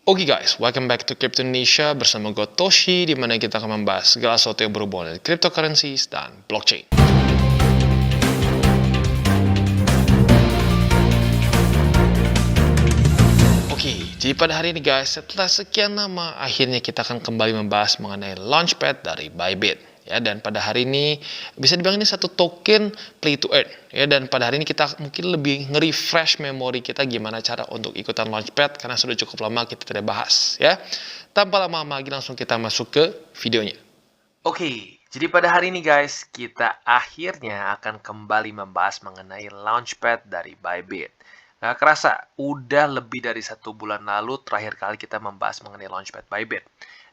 Oke guys, welcome back to Crypto Indonesia bersama gue Toshi, di mana kita akan membahas segala sesuatu yang berhubungan dengan cryptocurrencies dan blockchain. Oke, jadi pada hari ini guys, setelah sekian lama, akhirnya kita akan kembali membahas mengenai Launchpad dari Bybit. Ya, dan pada hari ini bisa dibilang ini satu token play to earn. Ya, dan pada hari ini kita mungkin lebih nge-refresh memori kita gimana cara untuk ikutan Launchpad karena sudah cukup lama kita tidak bahas. Ya, tanpa lama-lama lagi langsung kita masuk ke videonya. Oke, jadi pada hari ini guys, kita akhirnya akan kembali membahas mengenai Launchpad dari Bybit. Nggak kerasa, udah lebih dari 1 bulan lalu terakhir kali kita membahas mengenai Launchpad Bybit.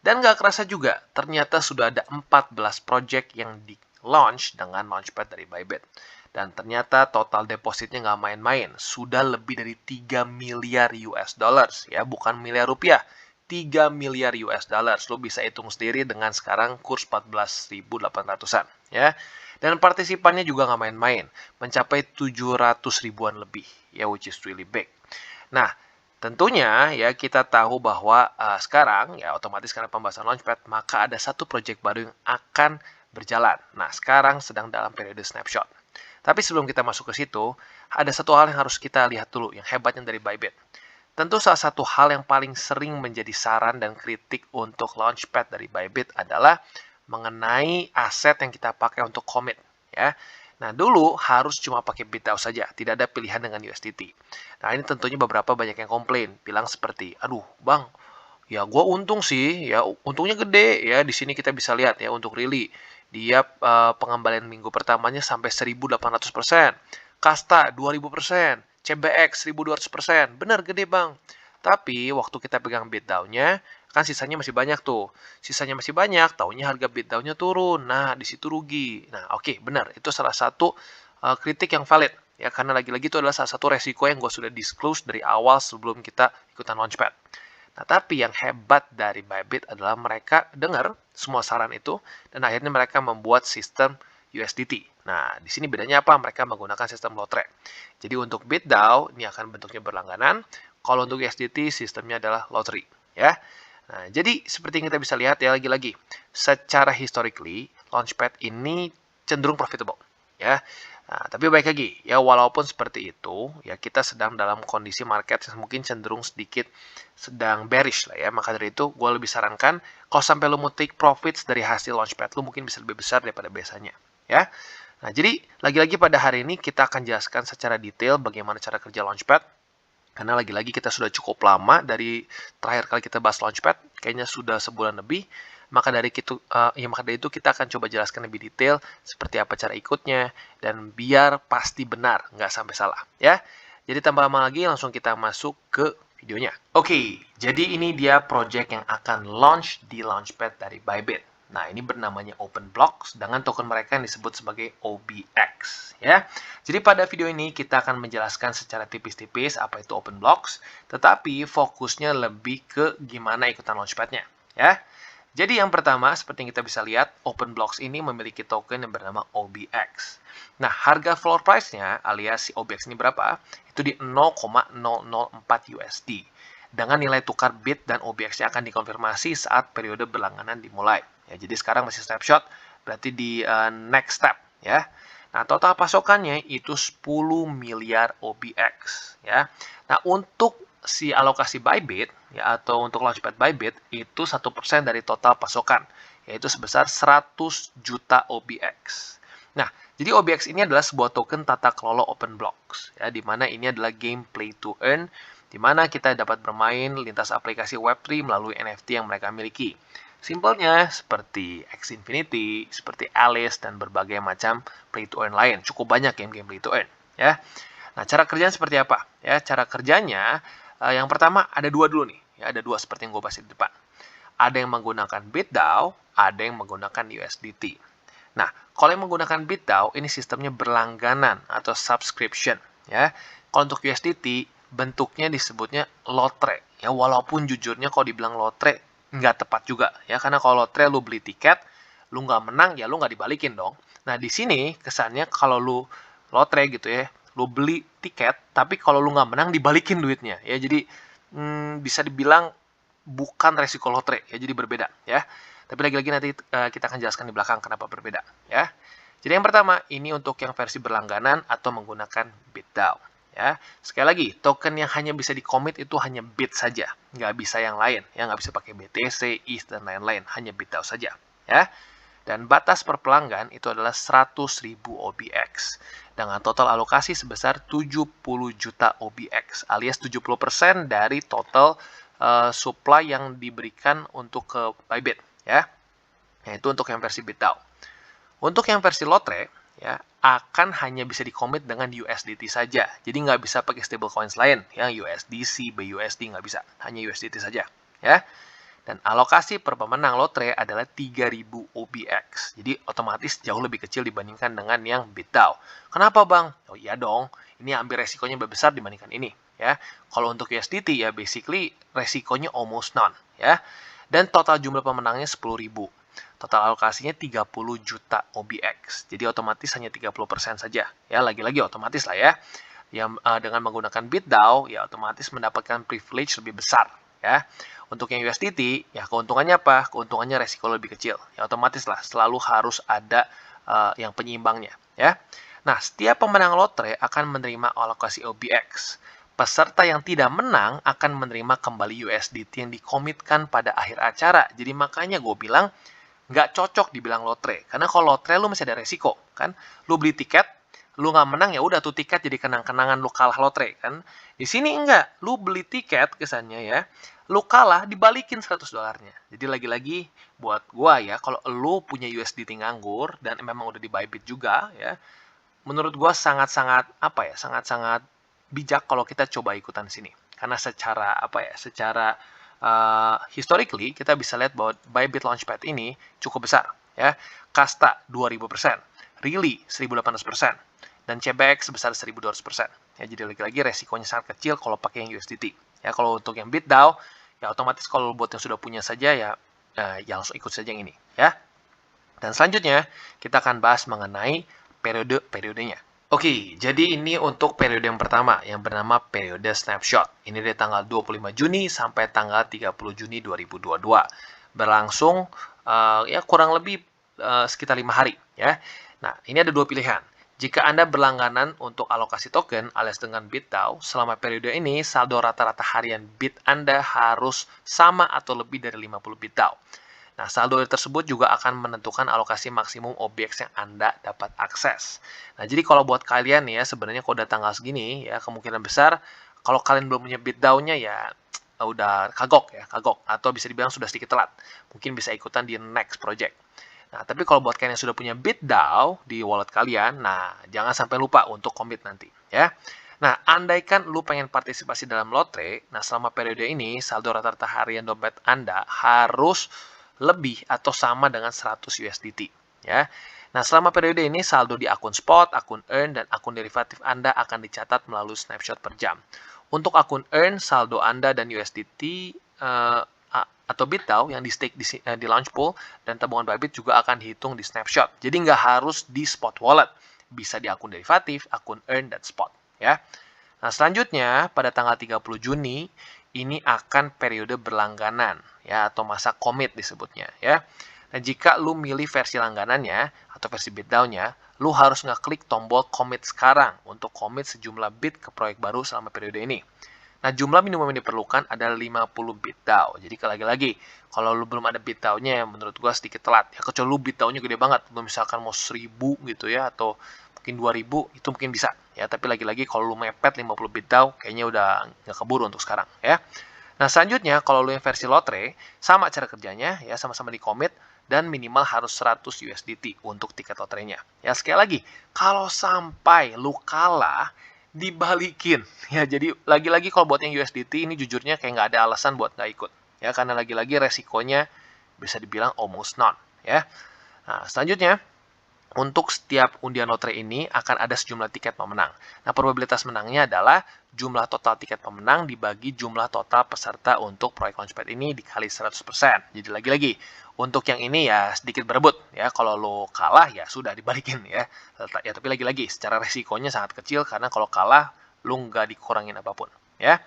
Dan nggak kerasa juga, ternyata sudah ada 14 project yang di-launch dengan Launchpad dari Bybit. Dan ternyata total depositnya nggak main-main, sudah lebih dari 3 miliar US dollars, ya bukan miliar rupiah. 3 miliar US dollars. Lo bisa hitung sendiri dengan sekarang kurs 14.800-an. Ya. Dan partisipannya juga nggak main-main. Mencapai 700 ribuan lebih. Ya, which is really big. Nah, tentunya ya kita tahu bahwa sekarang ya otomatis karena pembahasan Launchpad, maka ada satu project baru yang akan berjalan. Nah, sekarang sedang dalam periode snapshot. Tapi sebelum kita masuk ke situ, ada satu hal yang harus kita lihat dulu, yang hebatnya dari Bybit. Tentu salah satu hal yang paling sering menjadi saran dan kritik untuk Launchpad dari Bybit adalah mengenai aset yang kita pakai untuk commit. Ya. Nah, dulu harus cuma pakai BitDAO saja, tidak ada pilihan dengan USDT. Nah, ini tentunya beberapa banyak yang komplain, bilang seperti, aduh bang, ya gue untung sih, ya untungnya gede, ya di sini kita bisa lihat ya untuk Rili, dia pengembalian minggu pertamanya sampai 1.800%, Kasta 2.000%, CBX 1.200%, bener gede bang. Tapi waktu kita pegang BitDAO-nya, kan sisanya masih banyak tuh. Sisanya masih banyak, taunya harga BitDAO-nya turun. Nah, di situ rugi. Nah, oke, benar. Itu salah satu kritik yang valid. Ya, karena lagi-lagi itu adalah salah satu resiko yang gue sudah disclose dari awal sebelum kita ikutan Launchpad. Nah, tapi yang hebat dari Bybit adalah mereka dengar semua saran itu dan akhirnya mereka membuat sistem USDT. Nah, di sini bedanya apa? Mereka menggunakan sistem lotre. Jadi untuk BitDAO ini akan bentuknya berlangganan. Kalau untuk USDT sistemnya adalah lottery, ya. Nah, jadi seperti yang kita bisa lihat ya lagi-lagi, secara historically Launchpad ini cenderung profitable, ya. Nah, tapi baik lagi, ya walaupun seperti itu, ya kita sedang dalam kondisi market yang mungkin cenderung sedikit sedang bearish lah ya. Maka dari itu, gue lebih sarankan kalau sampai lo mau take profits dari hasil Launchpad, lo mungkin bisa lebih besar daripada biasanya, ya. Nah, jadi lagi-lagi pada hari ini kita akan jelaskan secara detail bagaimana cara kerja Launchpad. Karena lagi-lagi kita sudah cukup lama dari terakhir kali kita bahas Launchpad, kayaknya sudah sebulan lebih. Maka dari itu kita akan coba jelaskan lebih detail seperti apa cara ikutnya dan biar pasti benar, nggak sampai salah, ya. Jadi tanpa lama lagi langsung kita masuk ke videonya. Oke, jadi ini dia project yang akan launch di Launchpad dari Bybit. Nah, ini bernamanya OpenBlocks dengan token mereka yang disebut sebagai OBX, ya. Jadi pada video ini kita akan menjelaskan secara tipis-tipis apa itu OpenBlocks, tetapi fokusnya lebih ke gimana ikutan Launchpad-nya, ya. Jadi yang pertama, seperti yang kita bisa lihat, OpenBlocks ini memiliki token yang bernama OBX. Nah, harga floor price-nya alias si OBX ini berapa? Itu di 0,004 USD. Dengan nilai tukar BIT dan OBX-nya akan dikonfirmasi saat periode berlangganan dimulai. Ya, jadi sekarang masih snapshot, berarti di next step, ya. Nah, total pasokannya itu 10 miliar OBX, ya. Nah, untuk si alokasi Bybit, ya, atau untuk Launchpad Bybit, itu 1% dari total pasokan, yaitu sebesar 100 juta OBX. Nah, jadi OBX ini adalah sebuah token tata kelola OpenBlocks, ya, di mana ini adalah game play to earn, di mana kita dapat bermain lintas aplikasi Web3 melalui NFT yang mereka miliki. Simpelnya seperti X Infinity, seperti Alice, dan berbagai macam play to earn lain. Cukup banyak game-game play to earn, ya. Nah, cara kerjanya seperti apa? Ya, cara kerjanya yang pertama ada dua dulu nih. Ya, ada dua seperti yang gue bahas di depan. Ada yang menggunakan BitDAO, ada yang menggunakan USDT. Nah, kalau yang menggunakan BitDAO, ini sistemnya berlangganan atau subscription, ya. Kalau untuk USDT, bentuknya disebutnya lotre, ya. Walaupun jujurnya kalau dibilang lotre, nggak tepat juga, ya. Karena kalau lotre, lu beli tiket, lu nggak menang, ya lu nggak dibalikin dong. Nah, di sini kesannya kalau lu lotre gitu ya, lu beli tiket, tapi kalau lu nggak menang, dibalikin duitnya, ya. Jadi, bisa dibilang bukan resiko lotre ya, jadi berbeda ya. Tapi lagi-lagi nanti kita akan jelaskan di belakang kenapa berbeda ya. Jadi yang pertama, ini untuk yang versi berlangganan atau menggunakan BitDAO ya. Sekali lagi, token yang hanya bisa di-commit itu hanya BIT saja, nggak bisa yang lain ya, nggak bisa pakai BTC, ETH dan lain-lain, hanya BitDAO saja ya. Dan batas per pelanggan itu adalah 100.000 OBX dengan total alokasi sebesar 70 juta OBX alias 70% dari total supply yang diberikan untuk ke Bybit ya. Nah, itu untuk yang versi BitDAO. Untuk yang versi Lotre ya akan hanya bisa di-commit dengan USDT saja. Jadi nggak bisa pakai stablecoins lain yang USDC, BUSD nggak bisa, hanya USDT saja ya. Dan alokasi per pemenang lotre adalah 3.000 OBX. Jadi otomatis jauh lebih kecil dibandingkan dengan yang BitDAO. Kenapa bang? Oh iya dong, ini ambil resikonya lebih besar dibandingkan ini. Ya, kalau untuk USDT ya basically resikonya almost none. Ya, dan total jumlah pemenangnya 10.000. Total alokasinya 30 juta OBX. Jadi otomatis hanya 30% saja. Ya, lagi-lagi otomatis lah ya. Yang dengan menggunakan BitDAO ya otomatis mendapatkan privilege lebih besar. Ya, untuk yang USDT, ya keuntungannya apa? Keuntungannya resiko lebih kecil. Ya otomatis lah, selalu harus ada yang penyeimbangnya. Ya. Nah, setiap pemenang lotre akan menerima alokasi OBX. Peserta yang tidak menang akan menerima kembali USDT yang dikomitkan pada akhir acara. Jadi makanya gue bilang, nggak cocok dibilang lotre. Karena kalau lotre lu masih ada resiko. Kan? Lu beli tiket, lu nggak menang ya udah tuh tiket jadi kenang-kenangan lu kalah lotre. Kan? Di sini enggak. Lu beli tiket kesannya ya, lu kalah dibalikin 100 dolarnya. Jadi lagi-lagi buat gua ya, kalau lu punya USDT nganggur dan memang udah di Bybit juga ya, menurut gua sangat-sangat sangat-sangat bijak kalau kita coba ikutan sini. Karena secara secara historically kita bisa lihat bahwa Bybit Launchpad ini cukup besar ya. Kasta 2000%, Really 1800%, dan CBX sebesar 1200%. Ya, jadi lagi-lagi resikonya sangat kecil kalau pakai yang USDT. Ya, kalau untuk yang BitDAO, ya otomatis kalau buat yang sudah punya saja ya langsung ikut saja yang ini ya. Dan selanjutnya kita akan bahas mengenai periodenya. Oke, jadi ini untuk periode yang pertama yang bernama periode snapshot. Ini dari tanggal 25 Juni sampai tanggal 30 Juni 2022. Berlangsung ya kurang lebih sekitar 5 hari ya. Nah, ini ada dua pilihan. Jika Anda berlangganan untuk alokasi token alias dengan BitDAO, selama periode ini saldo rata-rata harian Bit Anda harus sama atau lebih dari 50 BitDAO. Nah, saldo tersebut juga akan menentukan alokasi maksimum OBX yang Anda dapat akses. Nah, jadi kalau buat kalian ya, sebenarnya kalau udah tanggal segini, ya kemungkinan besar kalau kalian belum punya BitDAO-nya ya udah kagok. Atau bisa dibilang sudah sedikit telat. Mungkin bisa ikutan di next project. Nah, tapi kalau buat kalian yang sudah punya BitDAO di wallet kalian, nah jangan sampai lupa untuk commit nanti, ya. Nah, andaikan lu pengen partisipasi dalam lotre, nah selama periode ini saldo rata-rata harian dompet Anda harus lebih atau sama dengan 100 USDT, ya. Nah, selama periode ini saldo di akun spot, akun earn, dan akun derivatif Anda akan dicatat melalui snapshot per jam. Untuk akun earn, saldo Anda dan USDT atau BitDAO yang di stake di launch pool dan tabungan Bybit juga akan dihitung di snapshot. Jadi nggak harus di spot wallet, bisa di akun derivatif, akun earn, dan spot. Ya. Nah, selanjutnya pada tanggal 30 Juni ini akan periode berlangganan ya atau masa commit disebutnya ya. Nah, jika lu milih versi langganannya atau versi BitDAO-nya, lu harus ngeklik tombol commit sekarang untuk commit sejumlah bit ke proyek baru selama periode ini. Nah, jumlah minimum yang diperlukan adalah 50 BitDAO. Jadi, lagi-lagi, kalau lu belum ada BitDAO-nya, menurut gua sedikit telat. Ya, kecuali lu BitDAO-nya gede banget. Belum misalkan mau 1000 gitu ya, atau mungkin 2000, itu mungkin bisa. Ya, tapi lagi-lagi, kalau lu mepet 50 BitDAO, kayaknya udah nggak keburu untuk sekarang. Ya. Nah, selanjutnya, kalau lu yang versi lotre, sama cara kerjanya, ya sama-sama di commit, dan minimal harus 100 USDT untuk tiket lotrenya. Ya, sekali lagi, kalau sampai lu kalah, dibalikin ya. Jadi lagi-lagi kalau buat yang USDT ini jujurnya kayak nggak ada alasan buat nggak ikut ya, karena lagi-lagi resikonya bisa dibilang almost none ya. Nah, selanjutnya untuk setiap undian lotre ini akan ada sejumlah tiket pemenang. Nah, probabilitas menangnya adalah jumlah total tiket pemenang dibagi jumlah total peserta untuk proyek Launchpad ini dikali 100%. Jadi lagi-lagi, untuk yang ini ya sedikit berebut. Ya, kalau lo kalah ya sudah dibalikin ya. Ya, tapi lagi-lagi, secara resikonya sangat kecil karena kalau kalah, lo nggak dikurangin apapun. Ya.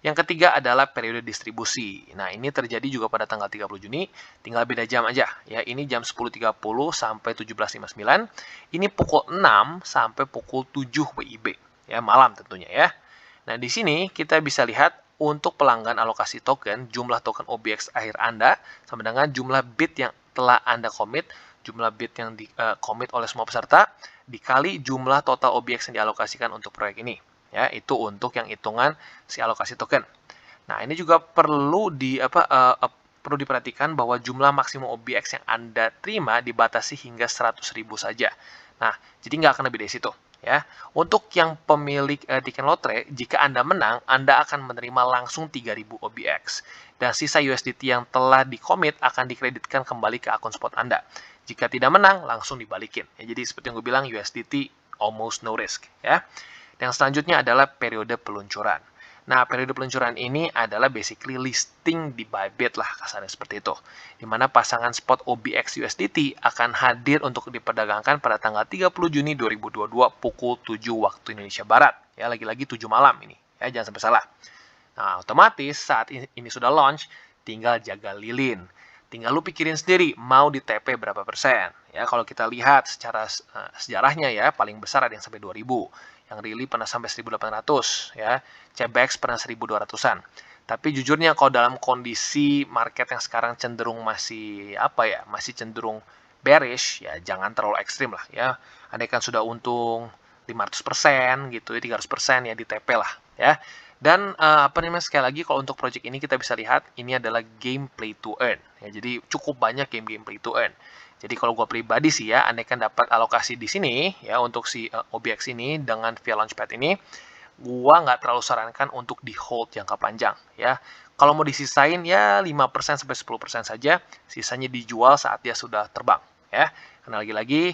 Yang ketiga adalah periode distribusi. Nah, ini terjadi juga pada tanggal 30 Juni, tinggal beda jam aja. Ya, ini jam 10.30 sampai 17.59. Ini pukul 6 sampai pukul 7 WIB. Ya, malam tentunya ya. Nah, di sini kita bisa lihat untuk pelanggan alokasi token, jumlah token OBX akhir Anda sama dengan jumlah bid yang telah Anda commit, jumlah bid yang di commit oleh semua peserta, dikali jumlah total OBX yang dialokasikan untuk proyek ini. Ya, itu untuk yang hitungan si alokasi token. Nah, ini juga perlu perlu diperhatikan bahwa jumlah maksimum OBX yang Anda terima dibatasi hingga 100.000 saja. Nah, jadi nggak akan lebih dari situ. Ya, untuk yang pemilik tiket lotre, jika Anda menang, Anda akan menerima langsung 3.000 OBX. Dan sisa USDT yang telah dikomit akan dikreditkan kembali ke akun spot Anda. Jika tidak menang, langsung dibalikin. Ya, jadi seperti yang gue bilang, USDT almost no risk. Ya. Yang selanjutnya adalah periode peluncuran. Nah, periode peluncuran ini adalah basically listing di Bybit lah, kasarnya seperti itu. Di mana pasangan spot OBX USDT akan hadir untuk diperdagangkan pada tanggal 30 Juni 2022 pukul 7 waktu Indonesia Barat. Ya, lagi-lagi 7 malam ini. Ya, jangan sampai salah. Nah, otomatis saat ini sudah launch, tinggal jaga lilin. Tinggal lu pikirin sendiri mau di TP berapa persen. Ya, kalau kita lihat secara sejarahnya ya, paling besar ada yang sampai 2000. Yang really pernah sampai 1.800 ya. CBX pernah 1.200-an. Tapi jujurnya kalau dalam kondisi market yang sekarang cenderung masih masih cenderung bearish ya, jangan terlalu ekstrim lah ya. Andai kan sudah untung 500% gitu ya, 300% ya di TP lah ya. Dan sekali lagi kalau untuk project ini kita bisa lihat ini adalah game play to earn ya. Jadi cukup banyak game play to earn. Jadi kalau gue pribadi sih ya, andai kan dapat alokasi di sini ya untuk si OBX ini dengan via Launchpad ini, gue nggak terlalu sarankan untuk di hold jangka panjang ya. Kalau mau disisain ya 5% sampai 10% saja, sisanya dijual saat dia sudah terbang ya. Karena lagi-lagi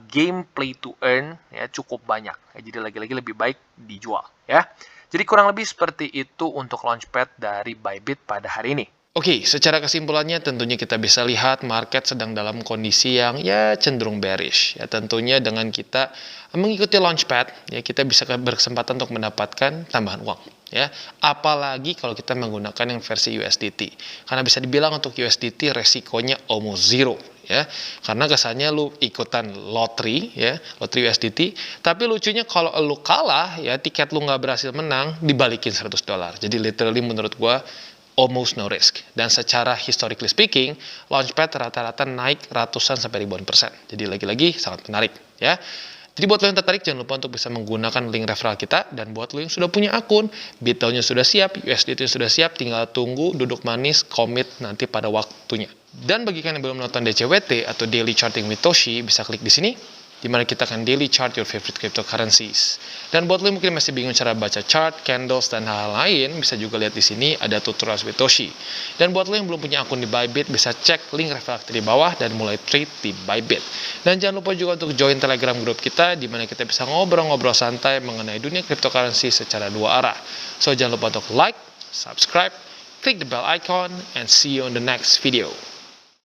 game play to earn ya cukup banyak. Ya, jadi lagi-lagi lebih baik dijual ya. Jadi kurang lebih seperti itu untuk Launchpad dari Bybit pada hari ini. Oke, secara kesimpulannya tentunya kita bisa lihat market sedang dalam kondisi yang ya cenderung bearish. Ya tentunya dengan kita mengikuti Launchpad, ya kita bisa berkesempatan untuk mendapatkan tambahan uang. Ya, apalagi kalau kita menggunakan yang versi USDT. Karena bisa dibilang untuk USDT resikonya almost zero. Ya, karena kesannya lu ikutan lottery ya, lottery USDT, tapi lucunya kalau lu kalah ya, tiket lu nggak berhasil menang, dibalikin $100. Jadi literally menurut gua almost no risk. Dan secara historically speaking, Launchpad rata-rata naik ratusan sampai ribuan persen. Jadi lagi-lagi sangat menarik ya. Jadi buat lo yang tertarik, jangan lupa untuk bisa menggunakan link referral kita. Dan buat lo yang sudah punya akun, Bitcoin-nya sudah siap, USDT sudah siap, tinggal tunggu, duduk manis, komit nanti pada waktunya. Dan bagi kalian yang belum nonton DCWT atau Daily Charting with Toshi, bisa klik di sini, di mana kita akan daily chart your favorite cryptocurrencies. Dan buat lo yang mungkin masih bingung cara baca chart, candles, dan hal-hal lain, bisa juga lihat di sini ada tutorial with Toshi. Dan buat lo yang belum punya akun di Bybit, bisa cek link referral di bawah dan mulai trade di Bybit. Dan jangan lupa juga untuk join Telegram group kita, di mana kita bisa ngobrol-ngobrol santai mengenai dunia cryptocurrency secara dua arah. So jangan lupa untuk like, subscribe, click the bell icon, and see you on the next video.